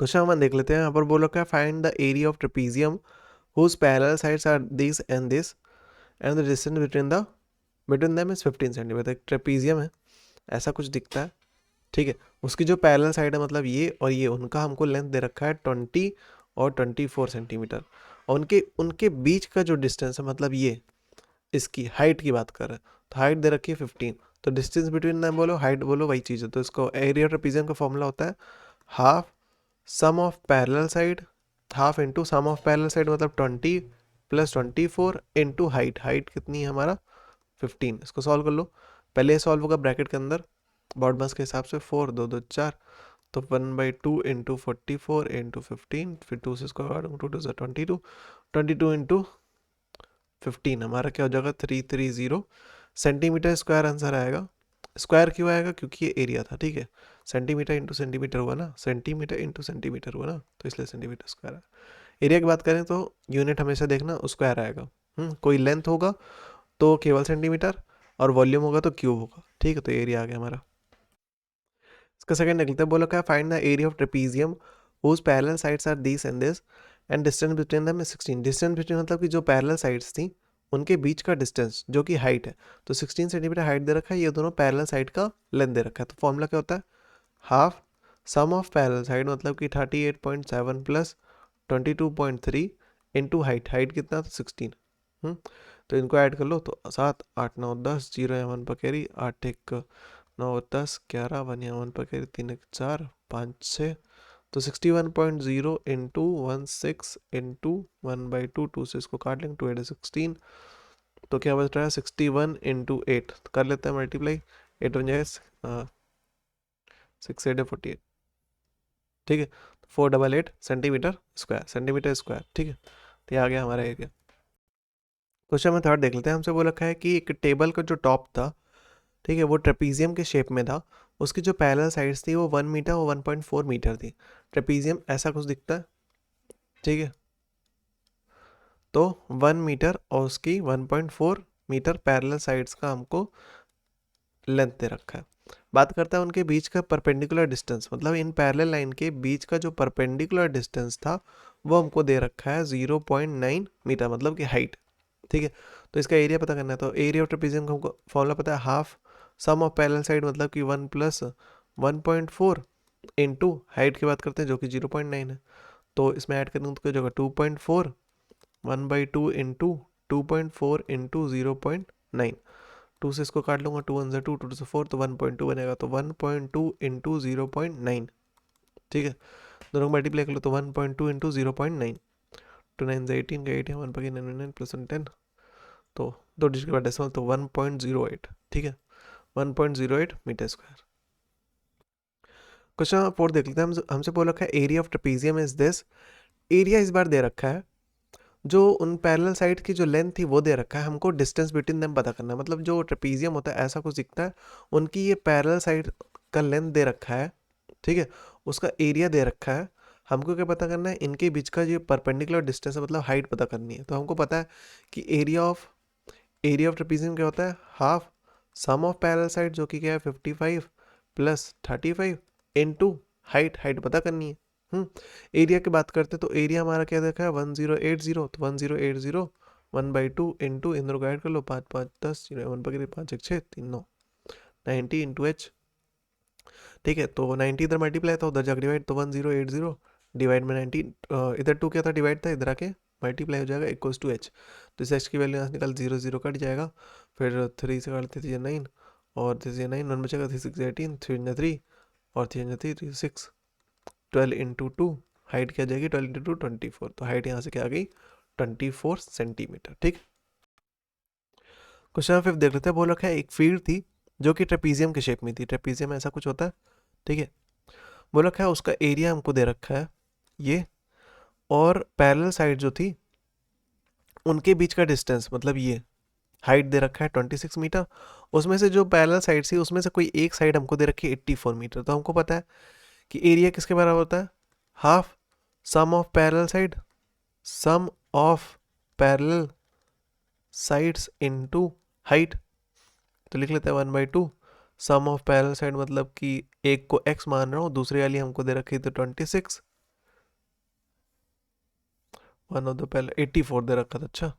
Question हम देख लेते हैं। यहाँ पर बोला क्या, find the area of trapezium whose parallel sides are this and the distance between them is 15 centimetre. Trapezium है, ऐसा कुछ दिखता है, ठीक है। उसकी जो पैरेलल साइड है मतलब ये और ये, उनका हमको लेंथ दे रखा है 20 और 24 सेंटीमीटर, और उनके उनके बीच का जो डिस्टेंस है मतलब ये, इसकी हाइट की बात कर रहे हैं, तो हाइट दे रखी है 15। तो डिस्टेंस बिटवीन देम बोलो, हाइट बोलो, वही चीज़ है। तो इसको एरिया ट्रेपीजियम का फॉर्मूला होता है half sum of parallel side, half into sum of parallel side मतलब 20 प्लस 24 इंटू हाइट। हाइट कितनी है हमारा 15। इसको सॉल्व कर लो। पहले सॉल्व होगा ब्रैकेट के अंदर बॉड मास के हिसाब से, 4 2 2 4, तो 1/2 इंटू 44 इंटू 15, फिर 2 से इसको काटूंगा, 2 2 से 22, 22 इंटू 15 हमारा क्या हो जाएगा 330 सेंटीमीटर स्क्वायर आंसर आएगा। स्क्वायर क्यों आएगा, क्योंकि ये एरिया था, ठीक है। सेंटीमीटर इंटू सेंटीमीटर हुआ ना, सेंटीमीटर इंटू सेंटीमीटर हुआ ना, तो इसलिए सेंटीमीटर स्क्वायर है। एरिया की बात करें तो यूनिट हमेशा देखना स्क्वायर आएगा। कोई लेंथ होगा तो केवल सेंटीमीटर, और वॉल्यूम होगा तो क्यूब होगा, ठीक है। तो एरिया आ गया हमारा। इसका सेकंड निकलता है, बोला क्या, find the area of trapezium whose parallel sides are this and distance between them is 16। Distance between मतलब कि जो पैरेलल साइड्स थी उनके बीच का डिस्टेंस जो कि हाइट है, तो 16 सेंटीमीटर हाइट दे रखा है, ये दोनों पैरेलल साइड का लेंथ दे रखा है। तो फॉर्मूला क्या होता है, half sum of parallel side मतलब कि 38.7 प्लस 22.3 इंटू हाइट। हाइट कितना था 16। तो इनको ऐड कर लो, तो 7 8 9 10, 0 यहाँ 1 पर कैरी, 8 1 9 10 11, 1 यहाँ 1 पर कैरी, 3 1 4 5 6, तो 61.0 इंटू 16 इंटू 1/2, 2 से इसको काट लेंगे, 2 8 16, तो क्या बच रहा है 61 इंटू 8, तो कर लेते हैं मल्टीप्लाई, 8 1 जाए 6 8 48, ठीक है। 488 सेंटीमीटर स्क्वायर, ठीक है। तो ये आ गया हमारा एरिया। क्वेश्चन में थर्ड देख लेते हैं। हमसे वो रखा है कि एक टेबल का जो टॉप था, ठीक है, वो ट्रेपीजियम के शेप में था, उसकी जो पैरेलल साइड्स थी वो 1 मीटर और 1.4 मीटर थी। ट्रेपीजियम ऐसा कुछ दिखता है, ठीक है। तो 1 मीटर और उसकी 1.4 मीटर पैरेलल साइड्स का हमको लेंथ दे रखा है। बात करता है उनके बीच का परपेंडिकुलर डिस्टेंस, मतलब इन पैरेलल लाइन के बीच का जो परपेंडिकुलर डिस्टेंस था वो हमको दे रखा है 0.9 मीटर, मतलब कि हाइट, ठीक है। तो इसका एरिया पता करना है, तो एरिया ऑफ ट्रेपीजियम का हमको फॉर्मूला पता है half sum of parallel side मतलब कि 1 प्लस 1.4 इंटू हाइट की बात करते हैं जो कि 0.9 है, तो इसमें ऐड करेंगे तो क्या होगा 2.4, 1/2 इंटू 2.4 इंटू 0.9, 2 से इसको काट लूंगा, 2 1 से 2, 2 से 4, तो 1.2 बनेगा, तो 1.2 इंटू 0.9, ठीक है। दोनों को मल्टीप्लाई कर लो, तो 1.2 इंटू 0.9, 2 9 से 18 का 8 है, 1 पर 9 प्लस 1 10, तो 2 डिजिट के बाद डेसिमल, तो 1.08, ठीक है, 1.08 मीटर स्क्वायर। क्वेश्चन 4 देख लेते हैं। हमसे बोल रखा है area of trapezium is this. Area इस बार दे रखा है, जो उन पैरेलल साइड की जो लेंथ थी वो दे रखा है, हमको डिस्टेंस बिटवीन देम पता करना है। मतलब जो ट्रेपीजियम होता है ऐसा कुछ दिखता है, उनकी ये पैरेलल साइड का लेंथ दे रखा है, ठीक है, उसका एरिया दे रखा है। हमको क्या पता करना है, इनके बीच का जो परपेंडिकुलर डिस्टेंस है मतलब हाइट पता करनी है। तो हमको पता है कि एरिया ऑफ ट्रेपीजियम क्या होता है, half sum of parallel side जो कि क्या है 55 प्लस 35 इंटू हाइट। हाइट पता करनी है। एरिया की बात करते हैं तो एरिया हमारा क्या देखा है 1080, तो 1080 1/2 इंटू इंद्र को ऐड कर लो, 5 5 10, 1 पकड़े 5 1 6 3 9, 90 इंटू एच, ठीक है। तो 90 इधर मल्टीप्लाई था, उधर जाकर डिवाइड, तो 1080 डिवाइड में 90, इधर 2 क्या था डिवाइड था, इधर आके मल्टीप्लाई हो जाएगा इक्वल्स टू एच। तो इस एच की वैल्यू यहाँ से निकल 0 0 कट जाएगा, फिर 3 से काटते 3 9 और 3 9 1 बचेगा, 3 6 18, 3 3 और 3 3 6, 12 इंटू 2, हाइट क्या जाएगी 12 इंटू 2 24, तो हाइट यहाँ से क्या आ गई 24 सेंटीमीटर, ठीक। क्वेश्चन 5 देख लेते हैं। बोल रखा है एक फील्ड थी जो कि ट्रेपीजियम के शेप में थी। ट्रेपीजियम ऐसा कुछ होता है, ठीक है। बोल रखा है उसका एरिया हमको दे रखा है ये, और पैरेलल साइड जो थी उनके बीच का डिस्टेंस मतलब ये हाइट दे रखा है 26 मीटर। उसमें से जो पैरेलल साइड थी उसमें से कोई एक साइड हमको दे रखी है 84 मीटर। तो हमको पता है कि एरिया किसके बराबर होता है, half sum of parallel side, sum of parallel sides into height. तो लिख लेते हैं 1/2 सम ऑफ पैरेलल साइड मतलब कि एक को x मान रहा हूँ, दूसरी वाली हमको दे रखी थी 26 वन ऑफ द पहले 84 दे रखा था। अच्छा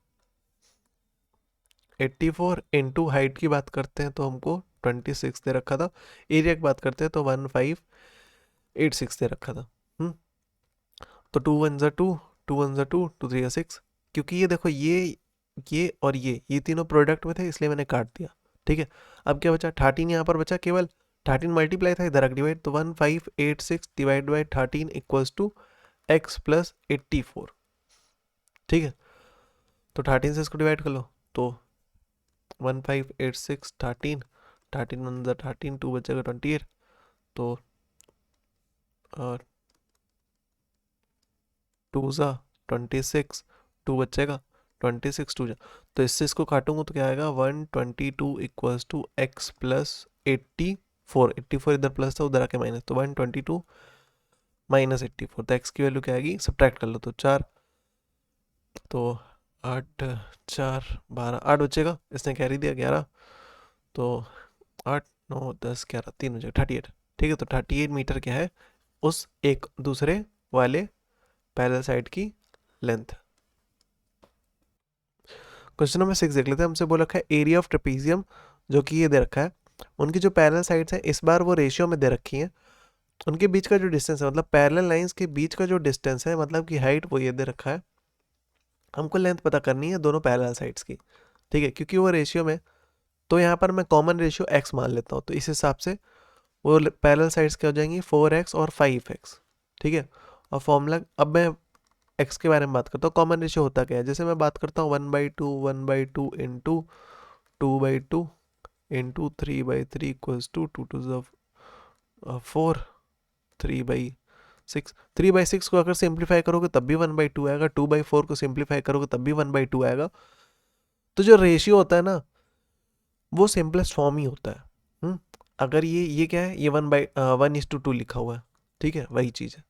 84 इंटू हाइट की बात करते हैं तो हमको 26 दे रखा था। एरिया की बात करते हैं तो 1586 दे रखा था। तो 2 वन ज़ा 2, 2 वन ज़ा 2, 2 3 ज़ा 6। क्योंकि ये देखो ये और ये तीनों प्रोडक्ट में थे इसलिए मैंने काट दिया। ठीक है, अब क्या बचा 13 यहाँ पर बचा केवल। 13 मल्टीप्लाई था इधर डिवाइड, तो 1586 divide by 13 equals to x plus 84। ठीक है, तो 13 से इसको डिवाइड कर लो तो 1586 13, 13 वन ज़ा 13, 2 बचेगा 28, तो 2 ज़ा 26, 2 बचेगा 26 2 जा, तो इससे इसको काटूंगा तो क्या आएगा 122 इक्वल्स टू एक्स प्लस 84। 84 इधर प्लस था उधर आके माइनस, तो 122 माइनस 84, तो एक्स की वैल्यू क्या आएगी, सब्ट्रैक्ट कर लो तो 4, तो 8 4 12, 8 बचेगा, इसने कैरी दिया 11, तो 8 9 10 11 3 बचेगा 38। ठीक है, तो 38 मीटर क्या है उस एक दूसरे वाले पैरेलल साइड की लेंथ। क्वेश्चन नंबर 6 देख लेते हैं। हमसे बोल रखा है एरिया ऑफ ट्रेपीजियम, जो कि ये दे रखा है, उनकी जो पैरेलल साइड्स हैं इस बार वो रेशियो में दे रखी हैं, उनके बीच का जो डिस्टेंस है मतलब पैरेलल लाइंस के बीच का जो डिस्टेंस है मतलब कि हाइट वो ये दे रखा है। हमको लेंथ पता करनी है दोनों पैरेलल साइड्स की। ठीक है, क्योंकि वो रेशियो में, तो यहाँ पर मैं कॉमन रेशियो x मान लेता हूँ, तो इस हिसाब से वो पैरेलल साइड्स क्या हो जाएंगी 4x और 5x। ठीक है, और फॉर्मूला अब मैं x के बारे में बात करता हूँ। कॉमन रेशियो होता क्या है, जैसे मैं बात करता हूँ 1/2 इंटू 2/2 इंटू 3/3 इक्वल्स टू 2 2 4, 3/6। 3/6 को अगर सिंप्लीफाई करोगे तब भी 1/2 आएगा, 2/4 को सिंप्लीफाई करोगे तब भी 1/2 आएगा। तो जो रेशियो होता है ना वो सिंपलेस्ट फॉर्म ही होता है। अगर ये क्या है, ये 1/1:2 लिखा हुआ है, ठीक है वही चीज़ है।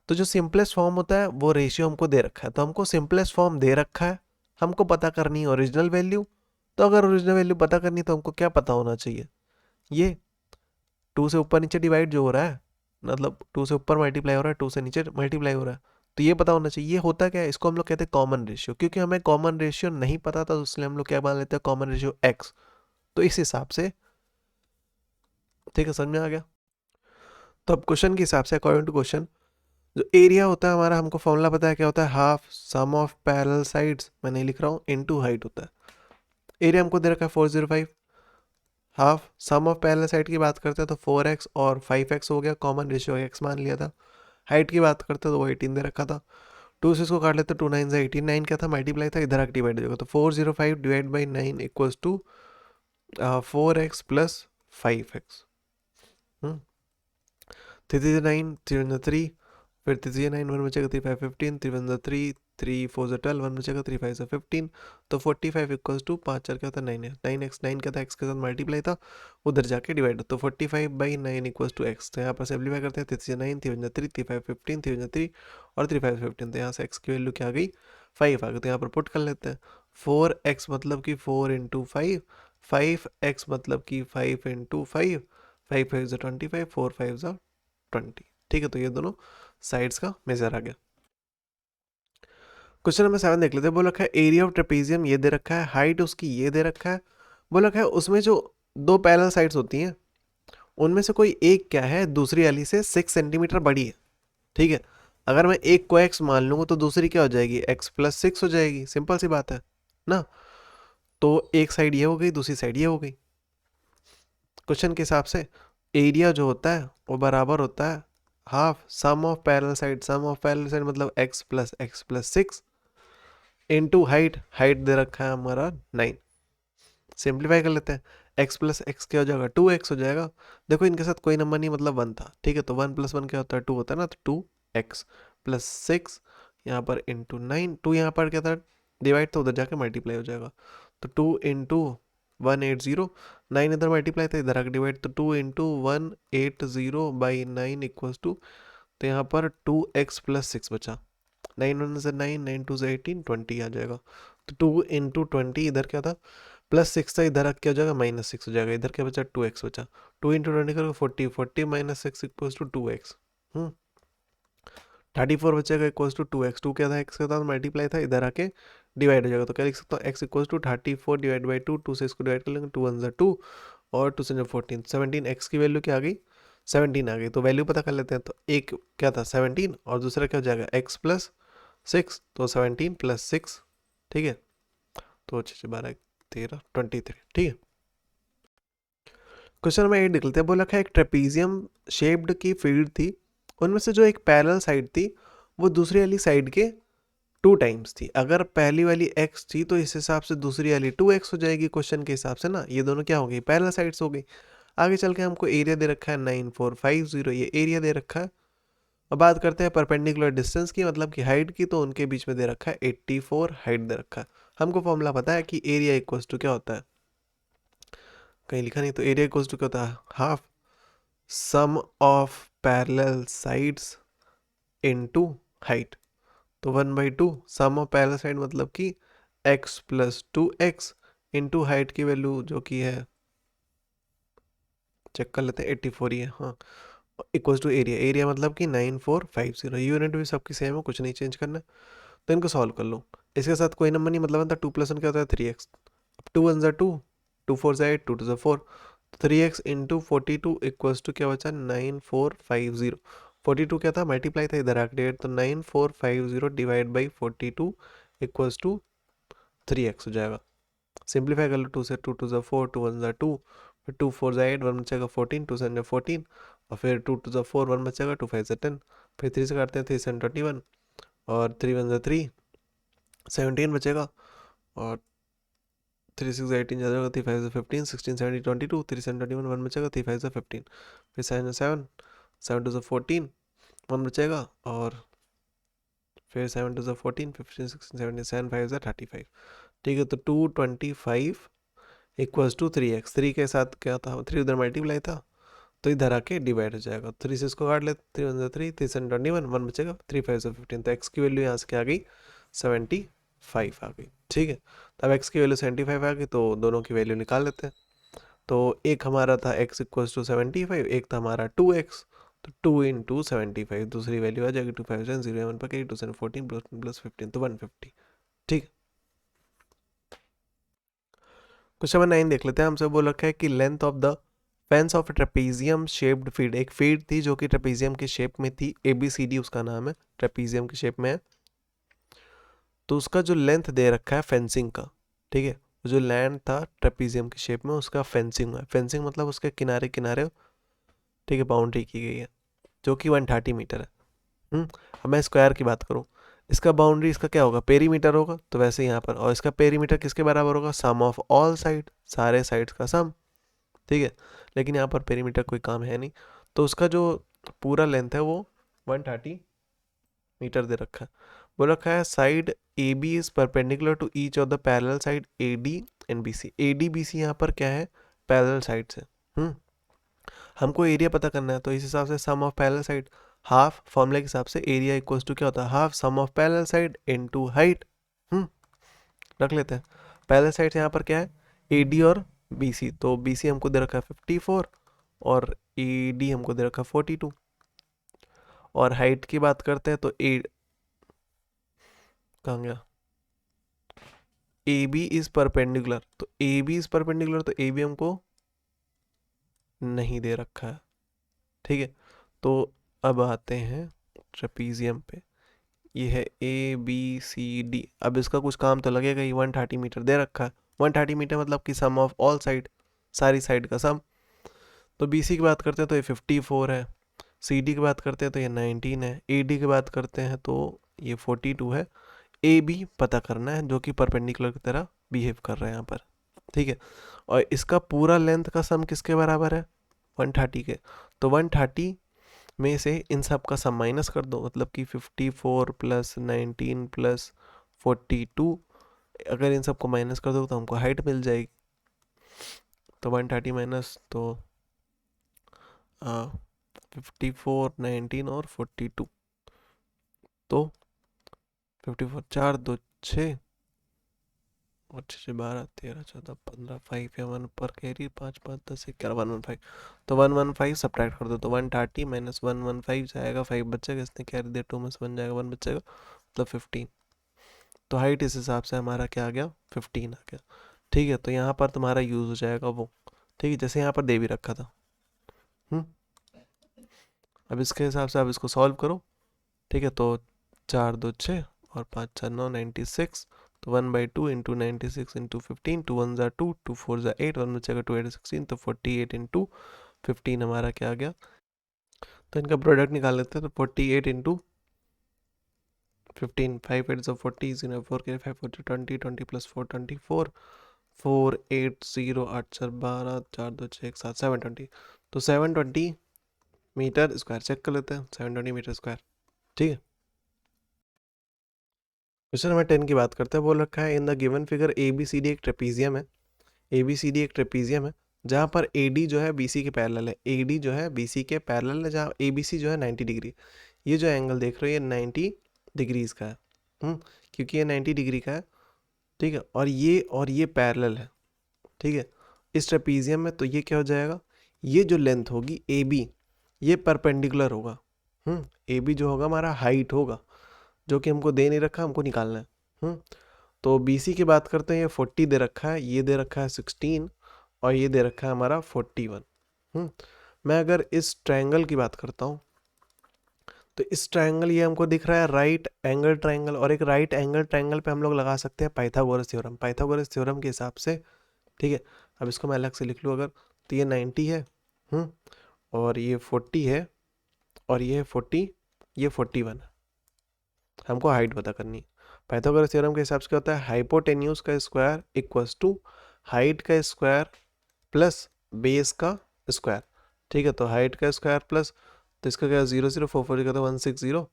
तो जो सिंपलेस्ट फॉर्म होता है वो रेशियो हमको दे रखा है, तो हमको सिंपलेस्ट फॉर्म दे रखा है, हमको पता करनी है ओरिजिनल वैल्यू। तो अगर ओरिजिनल वैल्यू पता करनी है तो हमको क्या पता होना चाहिए, ये 2 से ऊपर नीचे डिवाइड जो हो रहा है, मतलब 2 से ऊपर मल्टीप्लाई हो रहा है 2 से नीचे मल्टीप्लाई हो रहा है, तो ये पता होना चाहिए। ये होता क्या है, इसको हम लोग कहते हैं कॉमन रेशियो। क्योंकि हमें कॉमन रेशियो नहीं पता था तो इसलिए हम लोग क्या मान लेते हैं कॉमन रेशियो x। तो इस हिसाब से, ठीक है समझ में आ गया। तो अब क्वेश्चन के हिसाब से अकॉर्डिंग टू क्वेश्चन जो एरिया होता है हमारा, हमको फॉर्मूला पता है क्या होता है, half sum of parallel sides, मैं नहीं लिख रहा हूँ, इनटू हाइट होता है। एरिया हमको दे रखा है 405, half sum of parallel side की बात करते हैं तो 4x और 5x हो गया, कॉमन रेशियो x मान लिया था। हाइट की बात करते हैं तो वो 18 दे रखा था। 2 से इसको काट लेते 2 9 से 18, 9 क्या था मल्टीप्लाई था, इधर डिवाइड हो जाएगा, तो 405 divide by 9 equals to 4x plus 5x। 3 9 3 3, फिर 3 9 1 बचेगा 3 5 15, 3 1 3, 3 4 12, 1 बचेगा 3 5 15, तो 45 इक्वल्स टू 5 4 क्या होता है 9 है, 9x 9 क्या था x के साथ मल्टीप्लाई था, उधर जाके डिवाइड, तो 45/9 इक्वल्स टू x। तो यहाँ पर सिंप्लीफाई करते हैं 3 9 3 3 3 5 15 3 3 और 3 5 15, तो यहाँ से x की वैल्यू क्या आ गई 5 आ गई। तो यहाँ पर पुट कर लेते हैं 4x मतलब कि 4 इंटू 5, 5x मतलब कि 5 इंटू 5, 5 5 ज़ा 25, 4 5 ज़ा 20। ठीक है, तो ये दोनों साइड्स का मेजर आ गया। क्वेश्चन नंबर 7 देख लेते हैं। बोल रखा है एरिया ऑफ ट्रेपीजियम ये दे रखा है, हाइट उसकी ये दे रखा है। बोल रखा है उसमें जो दो पैरेलल साइड्स होती हैं उनमें से कोई एक क्या है दूसरी वाली से 6 सेंटीमीटर बड़ी है। ठीक है, अगर मैं एक को x मान लूंगा तो दूसरी क्या हो जाएगी x प्लस 6 हो जाएगी, सिंपल सी बात है ना। तो एक साइड ये हो गई, दूसरी साइड ये हो गई। क्वेश्चन के हिसाब से एरिया जो होता है वो बराबर होता है half sum of parallel side, sum of parallel side मतलब x plus 6 into height, height दे रखा है हमारा 9। सिंप्लीफाई कर लेते हैं, x प्लस एक्स क्या हो जाएगा 2x हो जाएगा। देखो इनके साथ कोई नंबर नहीं मतलब 1 था, ठीक है, तो 1 + 1 क्या होता है 2 होता है ना, तो 2x प्लस 6 यहाँ पर इंटू 9, 2 यहाँ पर क्या था डिवाइड, तो उधर जाके मल्टीप्लाई हो जाएगा, तो 2 इंटू 180, 9 इधर मल्टीप्लाई था इधर आके डिवाइड, तो 2 इंटू 180/9 इक्वल्स टू, तो यहाँ पर 2x प्लस 6 बचा, 9 1 से 9, 9 2 से 18, 20 आ जाएगा। तो 2 इंटू 20 इधर क्या था प्लस 6 था, इधर क्या हो जाएगा -6 हो जाएगा, इधर क्या बचा 2x बचा, 2 इंटू 20 करोगे 40, 40 - 6 इक्वल्स टू 2x। 34 बचेगा इक्वल्स टू 2x, 2 क्या था x का था मल्टीप्लाई था, इधर आके डिवाइड हो जाएगा। तो क्या लिख सकता हूँ x equals to 34 divide by 2, 2 से इसको डिवाइड कर लेंगे, 2 1 2 और 2 से 14, 17 x की वैल्यू क्या आ गई 17 आ गई। तो वैल्यू पता कर लेते हैं। तो एक क्या था 17 और दूसरा क्या हो जाएगा x प्लस 6, तो 17 प्लस 6, ठीक है। तो 6 12 13 23, ठीक है। क्वेश्चन नंबर 8 देख लेते हैं। बोला क्या एक ट्रेपीजियम शेप्ड की फील्ड थी, उनमें से जो एक पैरेलल साइड थी वो दूसरी वाली साइड के 2 टाइम्स थी। अगर पहली वाली x थी तो इस हिसाब से दूसरी वाली 2x हो जाएगी क्वेश्चन के हिसाब से ना। ये दोनों क्या हो गई पैरेलल साइड्स हो गई। आगे चल के हमको एरिया दे रखा है 9450, ये एरिया दे रखा है। अब बात करते हैं परपेंडिकुलर डिस्टेंस की, मतलब कि हाइट की, तो उनके बीच में दे रखा है 84 हाइट दे रखा है। हमको फॉर्मूला पता है कि एरिया इक्वल्स टू क्या होता है, कहीं लिखा नहीं, तो एरिया इक्वल्स टू क्या होता है half sum of parallel sides into height. तो 1/2 सम ऑफ पैरेलल साइड मतलब कि x plus 2x into height की वैल्यू जो कि है, चेक कर लेते हैं 84 ही है, हाँ, इक्वल्स टू एरिया, एरिया मतलब कि 9450। यूनिट भी सबकी सेम है, कुछ नहीं चेंज करना। तो इनको सॉल्व कर लो। इसके साथ कोई नंबर नहीं, मतलब बनता 2 + 1 क्या होता है 3x। अब 2 1 2, 2 4 8, 2 2 4, 3x इंटू 42 इक्वल्स टू क्या बचा 9450। 42 क्या था मल्टीप्लाई था, इधर आके डिवाइड, तो 9450 divide by 42 equals to 3x हो जाएगा। सिंप्लीफाई कर लो, 2 से 2 2 ज़ा 4, 2 1 ज़ा 2, फिर 2 4 ज़ा 8, 1 बचेगा 14, 2 7 14, और फिर 2 2 ज़ा 4, 1 बचेगा, 2 5 ज़ा 10, फिर 3 से काटते हैं 3 7 21, और 3 1 ज़ा 3, 17 बचेगा, और 3 6 ज़ा 18 जाएगा, 3 5 ज़ा 15, 16 17 22, 3 7 21, 1 बचेगा, 3 5 ज़ा 15, फिर 7 7 7 2 ज़ा 14, 1 बचेगा, और फिर 7 2 ज़ा 14, 15 16 17 7 5 ज़ा 35, ठीक है। तो 225 इक्वल्स टू 3x, 3 के साथ क्या था 3 उधर मल्टीप्लाई था, तो इधर आके डिवाइड हो जाएगा। 3 से इसको काट ले, 3 1 3, 3 7 21, 1 बचेगा, 3 5 से 15, तो x की वैल्यू यहाँ से क्या आ गई 75 आ गई, ठीक है। तब x की वैल्यू 75 आ गई, तो दोनों की वैल्यू निकाल लेते हैं। तो एक हमारा था x इक्वल्स टू 75, एक था हमारा 2x, तो 2 इंटू 75, दूसरी वैल्यू आ जाएगी 2 5 0 1 पर 2 14 प्लस 15, तो 150, ठीक। क्वेश्चन नंबर 9 देख लेते हैं। हमसे बोल रखा है कि length of the fence of trapezium shaped feed, एक फीड थी जो कि ट्रेपीजियम की शेप में थी, ABCD उसका नाम है, ट्रेपीजियम की शेप में है। तो उसका जो लेंथ दे रखा है फेंसिंग का, ठीक है, जो लैंड था ट्रेपीजियम की शेप में उसका फेंसिंग है। फेंसिंग मतलब उसके किनारे किनारे, ठीक है, बाउंड्री की गई है जो कि 130 मीटर है। अब मैं स्क्वायर की बात करूँ, इसका बाउंड्री इसका क्या होगा पेरीमीटर होगा, तो वैसे यहाँ पर, और इसका पेरीमीटर किसके बराबर होगा सम ऑफ ऑल साइड, सारे साइड्स का सम, ठीक है। लेकिन यहाँ पर पेरीमीटर कोई काम है नहीं, तो उसका जो पूरा लेंथ है वो 130 मीटर दे रखा है। वो रखा है side a b is perpendicular to each of the parallel side a d and b c. A d b c यहाँ पर क्या है पैरेलल साइड से। हमको एरिया पता करना है, तो इस हिसाब से सम ऑफ पैरेलल साइड हाफ, फॉर्मूले के हिसाब से एरिया इक्वल्स टू क्या होता है half sum of parallel side into height. रख लेते हैं। पैरेलल साइड यहाँ पर क्या है ए डी और बी सी, तो बी सी हमको दे रखा है 54 और ए डी हमको दे रखा है 42। और हाइट की बात करते हैं तो ए कहाँ गया, ए बी इज परपेंडिकुलर, तो ए बी इज परपेंडिकुलर, तो ए बी हमको नहीं दे रखा है, ठीक है। तो अब आते हैं ट्रेपीजियम पे, ये है ए बी सी डी। अब इसका कुछ काम तो लगेगा ही, 130 मीटर दे रखा है, 130 मीटर मतलब कि सम ऑफ ऑल साइड, सारी साइड का सम। तो बी सी की बात करते हैं तो ये 54 है, सी डी की बात करते हैं तो ये 19 है, ए डी की बात करते हैं तो ये 42 है। ए बी पता करना है जो कि परपेंडिकुलर की तरह बिहेव कर रहे हैं यहाँ पर, ठीक है। और इसका पूरा लेंथ का सम किसके बराबर है 130 के, तो 130 में से इन सब का सम माइनस कर दो, मतलब कि 54 प्लस 19 प्लस 42, अगर इन सब को माइनस कर दो तो हमको हाइट मिल जाएगी। तो 130 माइनस, तो 54 19 और 42, तो 54 4 2 6 अच्छे से 12 13 14 15 5 या 1 पर कैरी 5 5 10 11 115 तो 115 सब्ट्रैक्ट कर दो तो 130 माइनस 115 जाएगा 5 बचेगा इसने कैरी दिया 2 में से 1 जाएगा 1 बचेगा मतलब 15 तो हाइट इस हिसाब से हमारा क्या आ गया 15 आ गया। ठीक है तो यहाँ पर तुम्हारा यूज़ हो जाएगा वो। ठीक है जैसे यहाँ पर दे भी रखा था। अब इसके हिसाब से आप इसको सॉल्व करो। ठीक है तो 4 2 6 और 5 4 9 96 तो 1/2 इंटू 96 इंटू 15 2 1 ज़ा 2 2 4 ज़ा 8 1 बचेगा 2 8 16 तो 48 इंटू 15 हमारा क्या आ गया। तो इनका प्रोडक्ट निकाल लेते हैं तो 48 इंटू 15 5 8 ज़ा 40 0 4 के 5 4 20 20 प्लस 4 24 4 8 0 8 4 12 4 2 6 1 7 720 तो 720 मीटर स्क्वायर चेक कर लेते हैं 720 मीटर स्क्वायर। ठीक है क्वेश्चन नंबर 10 की बात करते हैं। बोल रखा है in the given figure a b c d एक ट्रेपीजियम है। ए बी सी डी एक ट्रेपीजियम है जहाँ पर ए डी जो है बी सी के पैरेलल है। ए डी जो है बी सी के पैरेलल है जहाँ ए बी सी जो है 90 डिग्री। ये जो एंगल देख रहे हो ये 90 डिग्रीज का है। क्योंकि ये 90 डिग्री का है। ठीक है और ये पैरेलल है। ठीक है इस ट्रेपीजियम में तो ये क्या हो जाएगा ये जो लेंथ होगी ए बी ये परपेंडिकुलर होगा। ए बी जो होगा हमारा हाइट होगा जो कि हमको दे नहीं रखा हमको निकालना है। तो बी सी की बात करते हैं ये 40 दे रखा है ये दे रखा है 16 और ये दे रखा है हमारा 41। मैं अगर इस ट्रायंगल की बात करता हूँ तो इस ट्रायंगल ये हमको दिख रहा है राइट एंगल ट्रायंगल और एक राइट एंगल ट्रायंगल पे हम लोग लगा सकते हैं पाइथागोरस थ्योरम। पाइथागोरस थ्योरम के हिसाब से ठीक है अब इसको मैं अलग से लिख लूँ अगर तो ये 90 है और ये 40 है और ये 40 ये 41 है। हमको हाइट पता करनी है। पाइथागोरस थ्योरम के हिसाब से क्या होता है हाइपोटेन्यूज का स्क्वायर इक्वल्स टू हाइट का स्क्वायर प्लस बेस का स्क्वायर। ठीक है तो हाइट का स्क्वायर प्लस तो इसका क्या 0 0 4 4 का तो 160।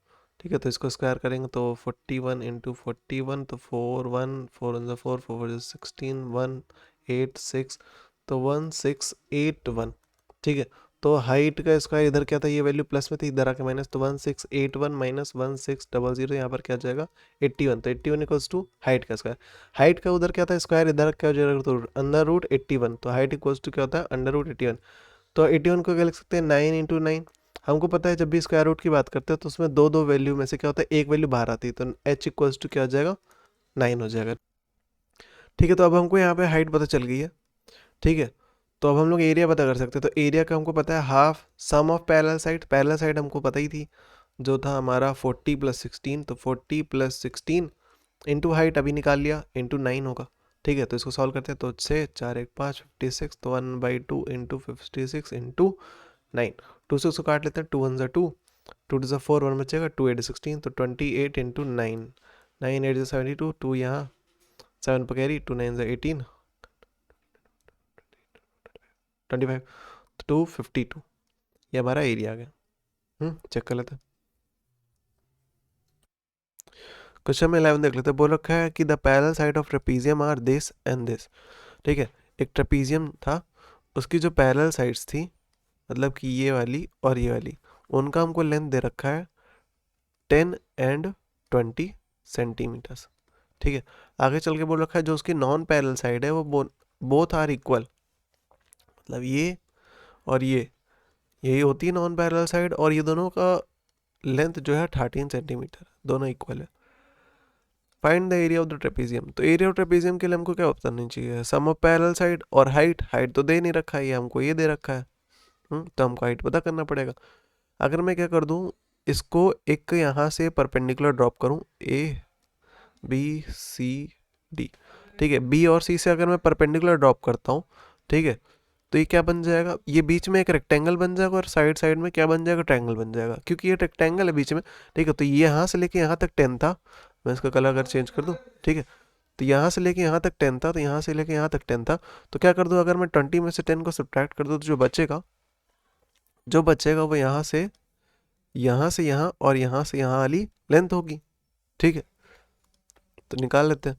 ठीक है तो इसको स्क्वायर करेंगे तो 41 इंटू 41 तो 4 1 4 1 4 4 16 1 8 6 तो 1681। ठीक है तो हाइट का स्क्वायर इधर क्या था ये वैल्यू प्लस में थी इधर आके माइनस तो 1681 माइनस 1600 यहाँ पर क्या जाएगा 81 तो 81 इक्वल्स टू हाइट का स्क्वायर। हाइट का उधर क्या था स्क्वायर इधर क्या हो जाएगा तो अंडर रूट 81 तो हाइट इक्वल्स टू क्या होता है अंडर रूट 81। तो 81 को क्या लिख सकते हैं 9 इंटू 9। हमको पता है जब भी स्क्वायर रूट की बात करते हैं तो उसमें दो दो वैल्यू में से क्या होता है एक वैल्यू बाहर आती है तो h इक्वल्स टू क्या हो जाएगा 9 हो जाएगा। ठीक है तो अब हमको यहाँ पे हाइट पता चल गई है। ठीक है तो अब हम लोग एरिया पता कर सकते हैं तो एरिया का हमको पता है half sum of parallel side हमको पता ही थी जो था हमारा 40 प्लस 16 तो 40 प्लस 16 इंटू हाइट अभी निकाल लिया इंटू 9 होगा। ठीक है तो इसको सॉल्व करते हैं तो 6 4 1 5 56 तो 1/2 इंटू 56 इंटू 9 2 से उसको काट लेते हैं 2 1 ज़ा 2 2 2 ज़ा 4 1 बचेगा 2 8 16 तो 28 इंटू 9 9 8 ज़ा 72 2 यहाँ 7 पर कैरी 2 9 ज़ा 18 25 तो 252 ये हमारा एरिया आ गया। चेक कर लेते हैं। क्वेश्चन में 11 देख लेते हैं। बोल रखा है कि the parallel side of trapezium are this and this. ठीक है एक ट्रेपीजियम था उसकी जो पैरेलल साइड्स थी मतलब कि ये वाली और ये वाली उनका हमको लेंथ दे रखा है 10 एंड 20 सेंटीमीटर्स। ठीक है आगे चल के बोल रखा है जो उसकी नॉन पैरेलल साइड है वो बोथ आर इक्वल मतलब ये और ये यही होती है नॉन पैरेलल साइड और ये दोनों का लेंथ जो है 13 सेंटीमीटर दोनों इक्वल है। Find the area of the trapezium तो एरिया ऑफ ट्रेपीजियम के लिए हमको क्या बताना चाहिए सम ऑफ पैरेलल साइड और हाइट तो दे नहीं रखा है ये हमको ये दे रखा है। तो हमको हाइट पता करना पड़ेगा। अगर मैं क्या कर दूं इसको एक यहाँ से परपेंडिकुलर ड्रॉप करूं ए बी सी डी। ठीक है बी और सी से अगर मैं परपेंडिकुलर ड्रॉप करता हूँ ठीक है तो ये क्या बन जाएगा ये बीच में एक रेक्टेंगल बन जाएगा और साइड साइड में क्या बन जाएगा ट्रायंगल बन जाएगा क्योंकि ये रेक्टेंगल है बीच में। ठीक है तो ये यहाँ से लेके यहाँ तक 10 था मैं इसका कलर अगर चेंज कर दूँ। ठीक है तो यहाँ से लेके यहाँ तक 10 था तो यहाँ से लेके यहाँ तक 10 था तो क्या कर दूँ अगर मैं 20 में से 10 को सब्ट्रैक्ट कर दूँ तो जो बचेगा वो यहाँ से यहाँ और यहाँ से यहाँ वाली लेंथ होगी। ठीक है तो निकाल लेते हैं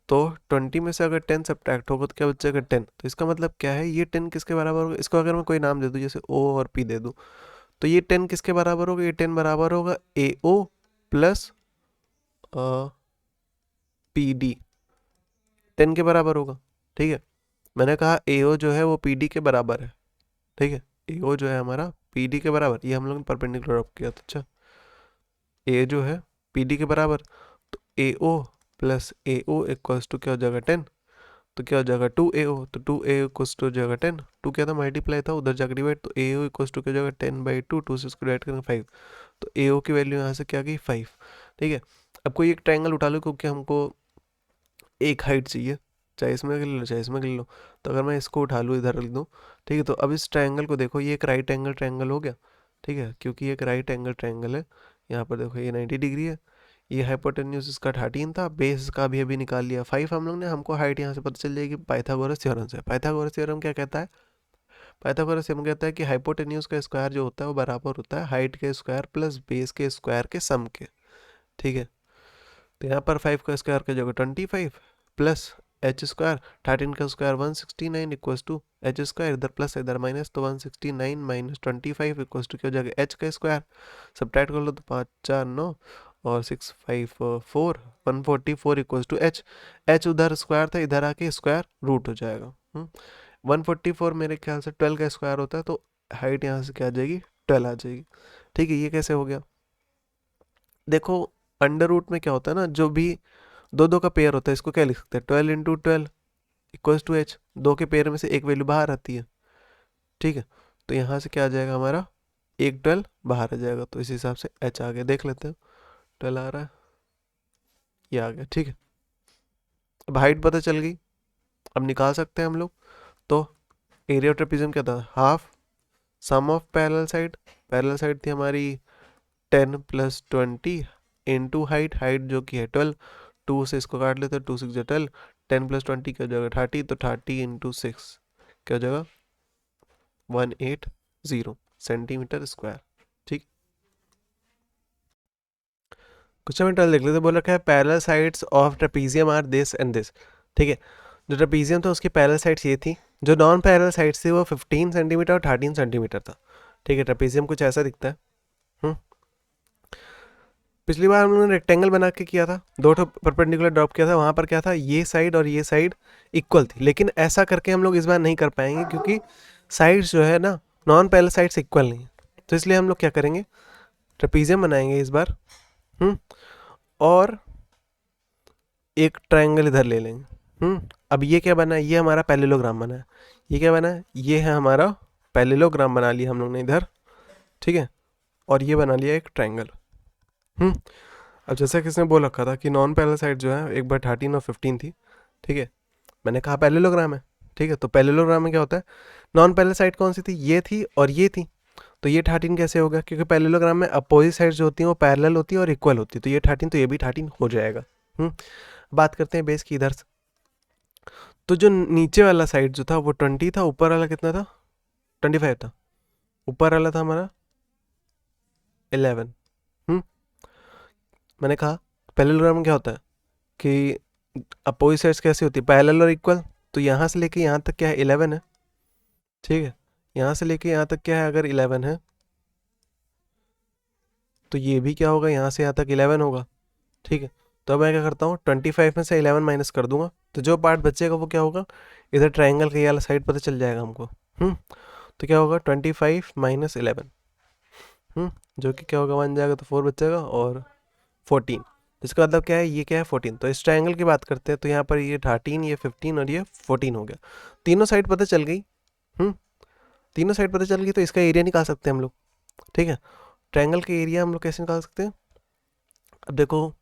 तो 20 में से अगर 10 सब्ट्रैक्ट होगा तो क्या बचेगा 10 तो इसका मतलब क्या है ये 10 किसके बराबर होगा इसको अगर मैं कोई नाम दे दूँ जैसे ओ और पी दे दूँ तो ये 10 किसके बराबर होगा ये 10 बराबर होगा ए ओ प्लस पी डी। 10 के बराबर होगा, ठीक है। मैंने कहा AO जो है वो PD के बराबर है, ठीक है। AO जो है हमारा PD के बराबर, ये हम लोग ने परपेंडिकुलर ड्रॉप किया था। अच्छा, A जो है PD के बराबर, तो AO plus AO equals to क्या हो जाएगा 10, तो क्या हो जाएगा 2AO, तो 2AO इक्वल्स टू हो जाएगा 10, 2 क्या था मल्टीप्लाई था, उधर जाकर डिवाइड, तो AO इक्वल्स टू क्या हो जाएगा 10/2, 2 से इसको डिवाइड करेंगे 5, तो AO की वैल्यू यहाँ से क्या गई 5, ठीक है। अब कोई एक ट्रायंगल उठा लो, क्योंकि हमको एक हाइट चाहिए, चाहे इसमें कर लो चाहे इसमें कर लो। तो अगर मैं इसको उठा लूँ इधर लिख दूँ, ठीक है। तो अब इस ट्रायंगल को देखो, ये एक राइट एंगल ट्रायंगल हो गया, ठीक है, क्योंकि ये एक राइट एंगल ट्रायंगल है। यहाँ पर देखो ये 90 डिग्री है, ये हाइपोटेन्यूज इसका 13 था, बेस का भी अभी निकाल लिया 5 हम लोग ने। हमको हाइट यहाँ से पता चल जाएगी पाइथागोरस थ्योरम से। पाइथागोरस थ्योरम क्या कहता है? पाइथागोरस थ्योरम कहता है कि हाइपोटेन्यूज का स्क्वायर जो होता है वो बराबर होता है हाइट के स्क्वायर प्लस बेस के स्क्वायर के सम के, ठीक है। तो यहाँ पर 5 का स्क्वायर का जगह 25 प्लस एच स्क्वायर, 13 का square 169 equals to h square, इधर प्लस इधर माइनस, तो 169 माइनस 25 इक्वल्स टू क्या हो जाएगा एच का स्क्वायर। सब्ट्रैक्ट कर लो तो 5 4 9 और 6 5 4 144 इक्वल्स टू एच। एच उधर स्क्वायर था, इधर आके स्क्वायर रूट हो जाएगा। 144 मेरे ख्याल से 12 का स्क्वायर होता है, तो हाइट यहाँ से क्या आ जाएगी 12 आ जाएगी, ठीक है। ये कैसे हो गया? देखो अंडर रूट में क्या होता है ना, जो भी दो दो का पेयर होता है इसको क्या लिख सकते हैं 12 इंटू 12 इक्वल्स टू एच। दो के पेयर में से एक वैल्यू बाहर आती है, ठीक है। तो यहाँ से क्या आ जाएगा हमारा एक 12 बाहर आ जाएगा, तो इस हिसाब से एच आ गया। देख लेते हैं 12 आ रहा है, ये आ गया, ठीक है। अब हाइट पता चल गई, अब निकाल सकते हैं हम लोग। तो एरिया ऑफ ट्रेपेजियम क्या था, half sum of parallel side. Parallel side थी हमारी 10 प्लस 20 इंटू हाइट, हाइट जो कि है 12, 2 से इसको काट लेते हैं, 2 6 12, 10 प्लस 20 क्या हो जाएगा 30, तो 30 इंटू 6 क्या हो जाएगा 180 सेंटीमीटर स्क्वायर, ठीक। क्वेश्चन में 12 देख लेते, बोल रखा है parallel sides of trapezium are this and this, ठीक है। जो ट्रेपेजियम था उसकी पैरेलल साइड्स ये थी, जो नॉन पैरेलल साइड्स थी वो 15 सेंटीमीटर और 13 सेंटीमीटर था, ठीक है। ट्रेपेजियम कुछ ऐसा दिखता है। पिछली बार हम लोगों ने रेक्टेंगल बना के किया था, दो ठो परपेंडिकुलर ड्रॉप किया था, वहाँ पर क्या था ये साइड और ये साइड इक्वल थी, लेकिन ऐसा करके हम लोग इस बार नहीं कर पाएंगे क्योंकि साइड्स जो है ना नॉन पैरेलल साइड्स इक्वल नहीं है। तो इसलिए हम लोग क्या करेंगे ट्रेपेजियम बनाएंगे इस बार, और एक ट्रायंगल इधर ले लेंगे। अब ये क्या बना है, ये हमारा पैरेललोग्राम बना है। ये क्या बना है, ये है हमारा पैरेललोग्राम बना लिया हम लोग ने इधर, ठीक है। और ये बना लिया एक ट्रायंगल। अब जैसा किसने बोल रखा था कि नॉन पैरेलल साइड जो है एक बार 13 और 15 थी, ठीक है। मैंने कहा पैरेललोग्राम है, ठीक है। तो पैरेललोग्राम में क्या होता है, नॉन पैरेलल साइड कौन सी थी, ये थी और ये थी। तो ये 13 कैसे होगा, क्योंकि पैरेललोग्राम में अपोजिट साइड जो होती हैं वो पैरेलल होती है और इक्वल होती है, तो ये 13 तो ये भी 13 हो जाएगा। बात करते हैं बेस की इधर से। तो जो नीचे वाला साइड जो था वो 20 था, ऊपर वाला कितना था 25 था, ऊपर वाला था हमारा 11। मैंने कहा पैरेललोग्राम में क्या होता है कि अपोजिट साइड्स कैसी होती है पैरेलल और इक्वल। तो यहाँ से लेके यहाँ तक क्या है 11 है, ठीक है। यहाँ से लेके यहाँ तक क्या है, अगर 11 है तो ये भी क्या होगा यहाँ से यहाँ तक 11 होगा, ठीक है। तो अब मैं क्या करता हूँ 25 में से 11 माइनस कर दूंगा, तो जो पार्ट बचेगा वो क्या होगा, इधर ट्रायंगल का ये वाला साइड पता चल जाएगा हमको। तो क्या होगा 25 माइनस 11, जो कि क्या होगा 1 जाएगा तो 4 बचेगा और 14, इसका मतलब क्या है, ये क्या है 14। तो इस ट्रायंगल की बात करते हैं, तो यहाँ पर ये 13 ये 15 और ये 14 हो गया। तीनों साइड पता चल गई, तीनों साइड पता चल गई, तो इसका एरिया निकाल सकते हैं हम लोग, ठीक है। ट्रायंगल का एरिया हम लोग कैसे निकाल सकते हैं, अब देखो,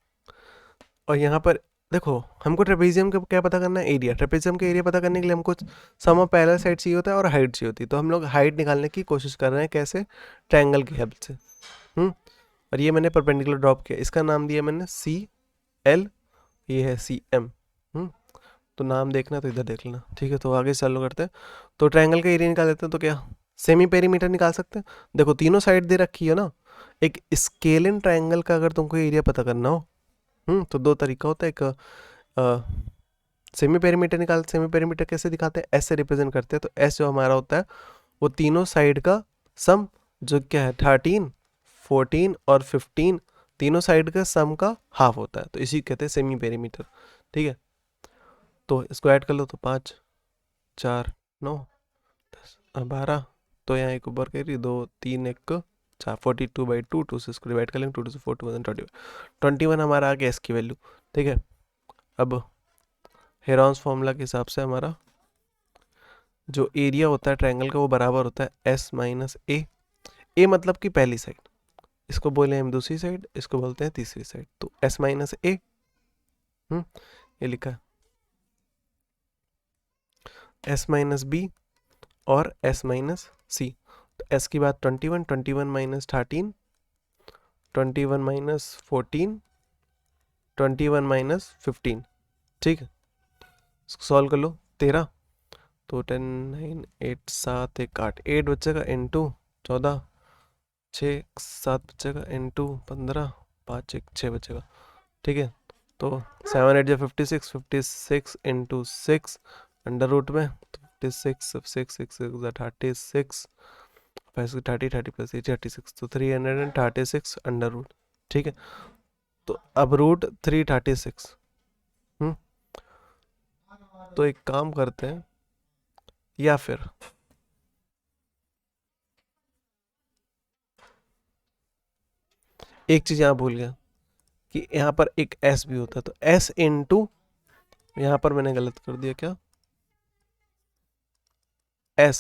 और यहाँ पर देखो हमको ट्रेपेजियम का क्या पता करना है, एरिया। ट्रेपेजियम का एरिया पता करने के लिए हमको सम ऑफ पैरेलल साइड चाहिए होता है और हाइट चाहिए होती है। तो हम लोग हाइट निकालने की कोशिश कर रहे हैं, कैसे, ट्रायंगल की हेल्प से। और ये मैंने परपेंडिकुलर ड्रॉप किया, इसका नाम दिया मैंने CL, ये है CM। तो नाम देखना तो इधर देख लेना, ठीक है। तो आगे चालू करते हैं, तो ट्रायंगल का एरिया निकाल लेते हैं। तो क्या सेमी पेरीमीटर निकाल सकते हैं, देखो तीनों साइड दे रखी है ना। एक स्केलिन ट्रायंगल का अगर तुमको एरिया पता करना हो, तो दो तरीका होता है, एक सेमी पेरीमीटर निकाल, सेमी पेरीमीटर कैसे दिखाते हैं, एस से रिप्रेजेंट करते हैं। तो एस जो हमारा होता है वो तीनों साइड का सम, जो क्या है 13 14 और 15 तीनों साइड का सम का हाफ होता है, तो इसी कहते हैं सेमी पेरीमीटर, ठीक है। तो इसको ऐड कर लो, तो 5 4 9 10 12, तो यहाँ एक ऊपर कह रही 2 3 1 4 42/2, 2 से इसको डिवाइड कर लेंगे, 2 2 से 4 2 21 हमारा आ गया इसकी वैल्यू। ठीक है, अब हेरॉन्स फॉर्मूला के हिसाब से हमारा जो एरिया होता है ट्रायंगल का वो बराबर होता है S माइनस ए मतलब कि पहली साइड, इसको बोले हम दूसरी साइड, इसको बोलते हैं तीसरी साइड। तो S माइनस ए, ये लिखा है, S माइनस बी और S माइनस सी। तो S की बात 21, 21 माइनस 13, 21 माइनस 14, 21 माइनस 15। ठीक है, इसको सॉल्व कर लो, 13, तो 10 9 8 7 1 8, 8 बचेगा इंटू 14, 6 7 बचेगा इंटू 15, 5 1 6 बचेगा। ठीक है, तो 7 8 जो 56, 56 इंटू 6 अंडर रूट में, 56 6 6 36 30 30 प्लस 36, तो 336 अंडर रूट। ठीक है, तो अब रूट 336। तो एक काम करते हैं, या फिर एक चीज यहाँ भूल गया कि यहाँ पर एक S भी होता है, तो S इंटू, यहाँ पर मैंने गलत कर दिया, क्या S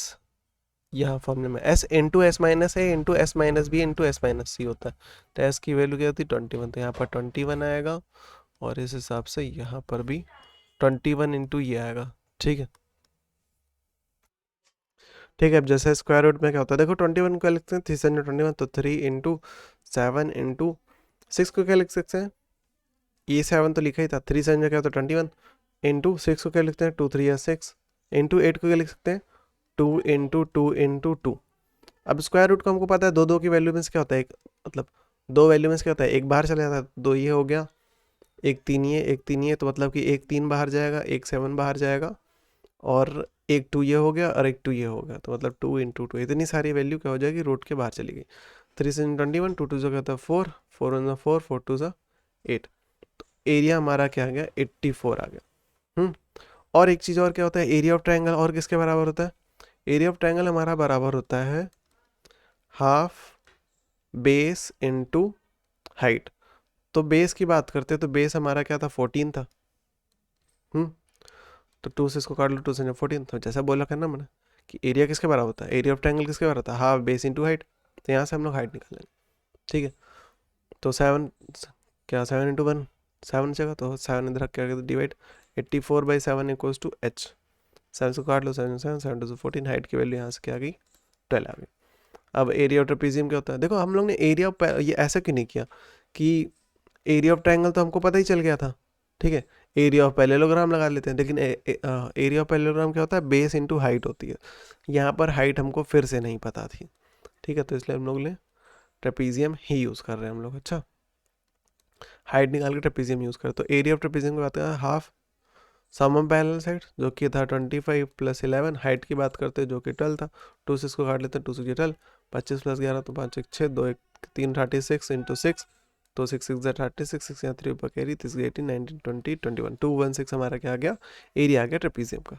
यहाँ फॉर्मूले में S into S minus a into S minus b into S minus c होता है। तो S की वैल्यू क्या होती है 21, तो यहाँ पर 21 आएगा, और इस हिसाब से यहाँ पर भी 21 इंटू ये आएगा। ठीक है, ठीक है, अब जैसे स्क्वायर रूट में क्या होता है, देखो 21 को लिखते हैं 321, तो 3 इंटू 7 इंटू 6 को क्या लिख सकते हैं, ये 7 तो लिखा ही था, 3 7 क्या होता है 21, इंटू 6 को क्या लिखते हैं 2 3 या 6, इंटू 8 को क्या लिख सकते हैं 2 इंटू 2 इंटू 2। अब स्क्वायर रूट को हमको पता है, दो दो की वैल्यू में क्या होता है, एक मतलब दो वैल्यू में क्या होता है, एक बाहर चला जाता है, दो ये हो गया, एक तीन ये, एक तीन ये, तो मतलब कि एक 3 बाहर जाएगा, एक 7 बाहर जाएगा, और एक 2 ये हो गया, और एक 2 ये हो गया, तो मतलब 2 इंटू 2, इतनी सारी वैल्यू क्या हो जाएगी, रूट के बाहर चली गई। 3 से 21, 2 2 क्या होता है 4, 4 1 4, 4 2 8, तो एरिया हमारा क्या आ गया 84 आ गया। और एक चीज़ और क्या होता है, एरिया ऑफ ट्रायंगल और किसके बराबर होता है, एरिया ऑफ ट्रायंगल हमारा बराबर होता है हाफ बेस इंटू हाइट। तो बेस की बात करते हैं, तो बेस हमारा क्या था 14 था। तो 2 से इसको काट लो, 2 से 14, तो जैसा बोला करना मैंने कि एरिया किसके बराबर होता है, एरिया ऑफ ट्रायंगल किसके बराबर होता है, हाफ बेस इंटू हाइट। तो यहाँ से हम लोग हाइट निकाल लेंगे। ठीक है, तो 7 क्या 7 इंटू 1 7 जगह, तो 7 इधर क्या डिवाइड, 84/7 इक्वल्स टू H। 7 से काट लो, 7 7 7 2 14, हाइट की वैल्यू यहाँ से क्या आ गई 12 आ गई। अब एरिया ऑफ ट्रेपेजियम क्या होता है, देखो हम लोग ने एरिया ऑफ, ये ऐसा क्यों नहीं किया कि एरिया ऑफ ट्रायंगल तो हमको पता ही चल गया था। ठीक है, एरिया ऑफ पैरेललोग्राम लगा लेते हैं, लेकिन एरिया ऑफ पैरेललोग्राम क्या होता है, बेस इंटू हाइट होती है। यहाँ पर हाइट हमको फिर से नहीं पता थी। ठीक है, तो इसलिए हम लोग ने ट्रेपेजियम ही यूज़ कर रहे हैं हम लोग। अच्छा, हाइट निकाल के ट्रेपेजियम यूज़ करें, तो एरिया ऑफ ट्रेपेजियम की बात करें half sum of parallel side जो कि था 25 + 11, हाइट की बात करते हैं जो कि 12 था, 2 से इसको काट लेते हैं, 2 से 12, 25 + 11 तो 5 1 6, 2 1 3 36 इंटू 6, तो 6 6 36, 6 यहाँ 3 ऊपर कैरी, 3 18 19 20 21, 216 हमारा क्या आ गया, एरिया आ गया ट्रेपेजियम का।